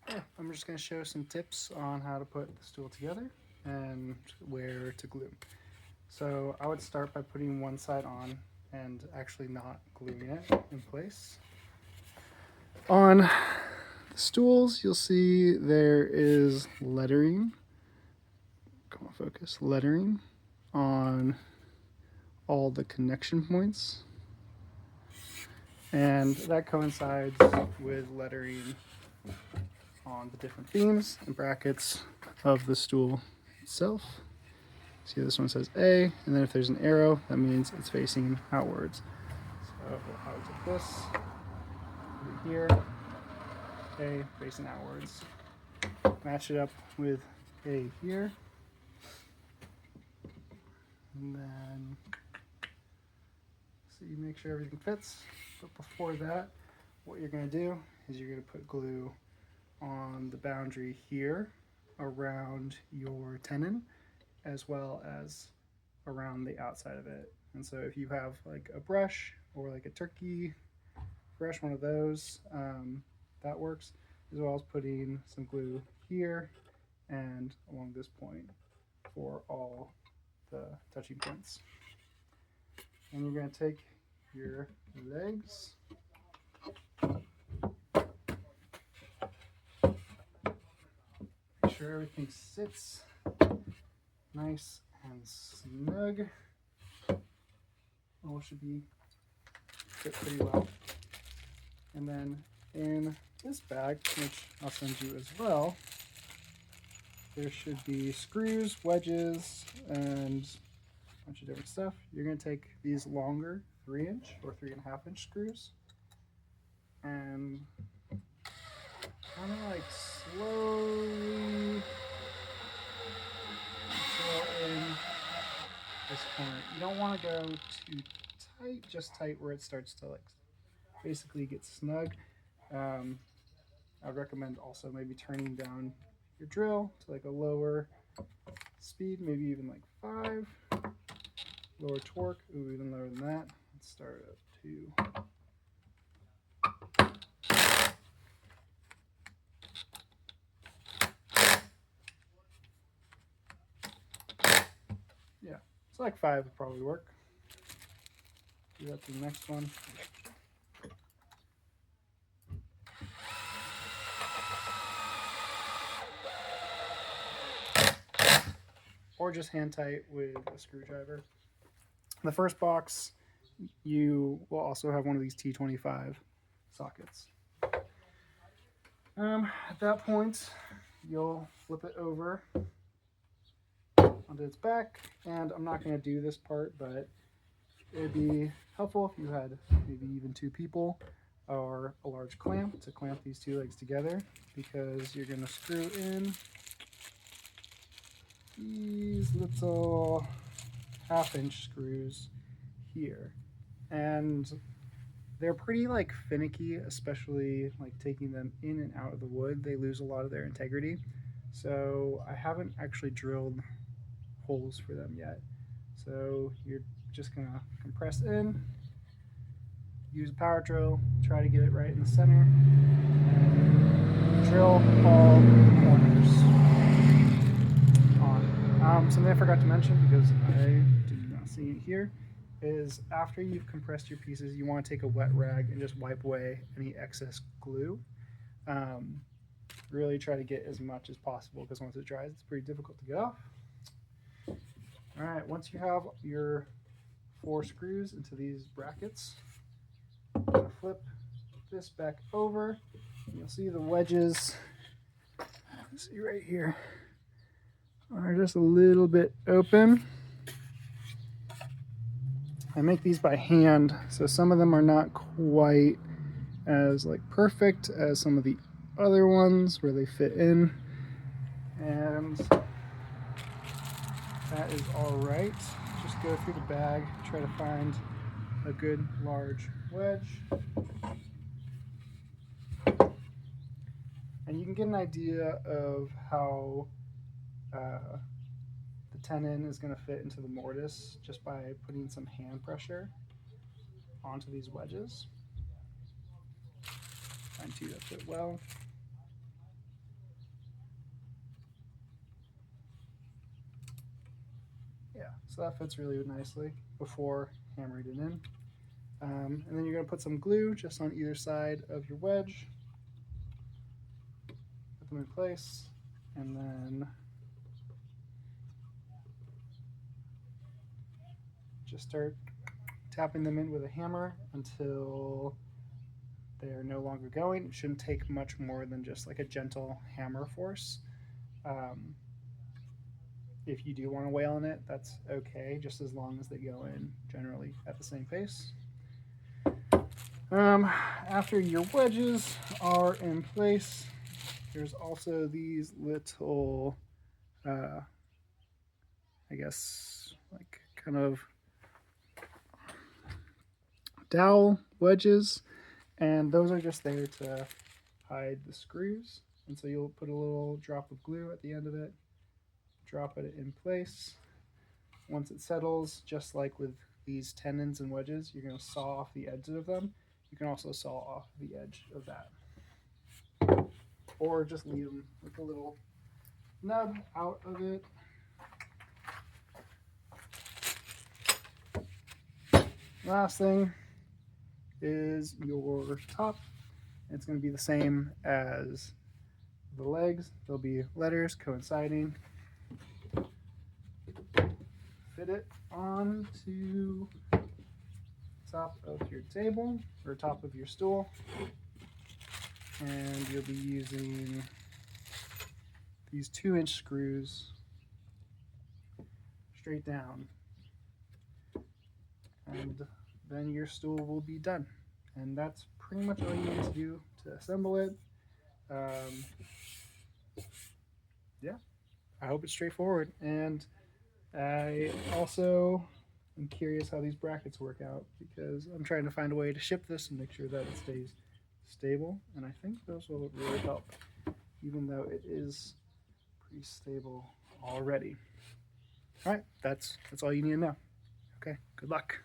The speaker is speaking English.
Yeah, I'm just going to show some tips on how to put the stool together and where to glue. So I would start by putting one side on and actually not gluing it in place. On the stools, you'll see there is lettering. Come on, focus. Lettering on all the connection points. And that coincides with lettering on the different beams and brackets of the stool itself. See, this one says A, and then if there's an arrow, that means it's facing outwards. So I would take this here, A facing outwards. Match it up with A here, and then so you make sure everything fits. But before that, what you're going to do is you're going to put glue on the boundary here around your tenon, as well as around the outside of it. And so if you have like a brush or like a turkey brush, one of those, that works, as well as putting some glue here and along this point for all the touching points. And you're going to take your legs, make sure everything sits nice and snug. All should be fit pretty well. And then in this bag, which I'll send you as well, there should be screws, wedges, and a bunch of different stuff. You're going to take these longer 3-inch or 3.5-inch screws and kind of like slowly fill in this corner. You don't want to go too tight, just tight where it starts to like basically get snug. I would recommend also maybe turning down your drill to like a lower speed, maybe even like 5. Lower torque, ooh, even lower than that. Let's start up to yeah, it's like 5 would probably work. Do that to the next one. Or just hand tight with a screwdriver. The first box, you will also have one of these T25 sockets. At that point, you'll flip it over onto its back, and I'm not going to do this part, but it would be helpful if you had maybe even 2 people or a large clamp to clamp these 2 legs together, because you're going to screw in these little 1/2-inch screws here, and they're pretty like finicky, especially like taking them in and out of the wood. They lose a lot of their integrity, so I haven't actually drilled holes for them yet. So you're just gonna compress in, use a power drill, try to get it right in the center, and drill all the corners on. Something I forgot to mention, because I did not see it here, is after you've compressed your pieces, you want to take a wet rag and just wipe away any excess glue. Um, really try to get as much as possible, because once it dries, it's pretty difficult to get off. All right, once you have your 4 screws into these brackets, I'm going to flip this back over. You'll see the wedges, see right here, are just a little bit open. I make these by hand, so some of them are not quite as like perfect as some of the other ones where they fit in, and that is all right. Just go through the bag, try to find a good large wedge, and you can get an idea of how the tenon is going to fit into the mortise just by putting some hand pressure onto these wedges. Find 2 that fit well. So that fits really nicely before hammering it in. And then you're going to put some glue just on either side of your wedge. Put them in place, and then just start tapping them in with a hammer until they're no longer going. It shouldn't take much more than just like a gentle hammer force. Um, if you do want to wail on it, that's okay, just as long as they go in generally at the same pace. After your wedges are in place, there's also these little, I guess, like kind of dowel wedges, and those are just there to hide the screws. And so you'll put a little drop of glue at the end of it, drop it in place. Once it settles, just like with these tenons and wedges, you're going to saw off the edges of them. You can also saw off the edge of that, or just leave them with a little nub out of it. Last thing is your top. It's going to be the same as the legs. There'll be letters coinciding. Fit it onto the top of your table or top of your stool, and you'll be using these 2-inch screws straight down, and then your stool will be done. And that's pretty much all you need to do to assemble it. Yeah, I hope it's straightforward. And I also am curious how these brackets work out, because I'm trying to find a way to ship this and make sure that it stays stable. And I think those will really help, even though it is pretty stable already. All right, that's all you need to know. Okay, good luck.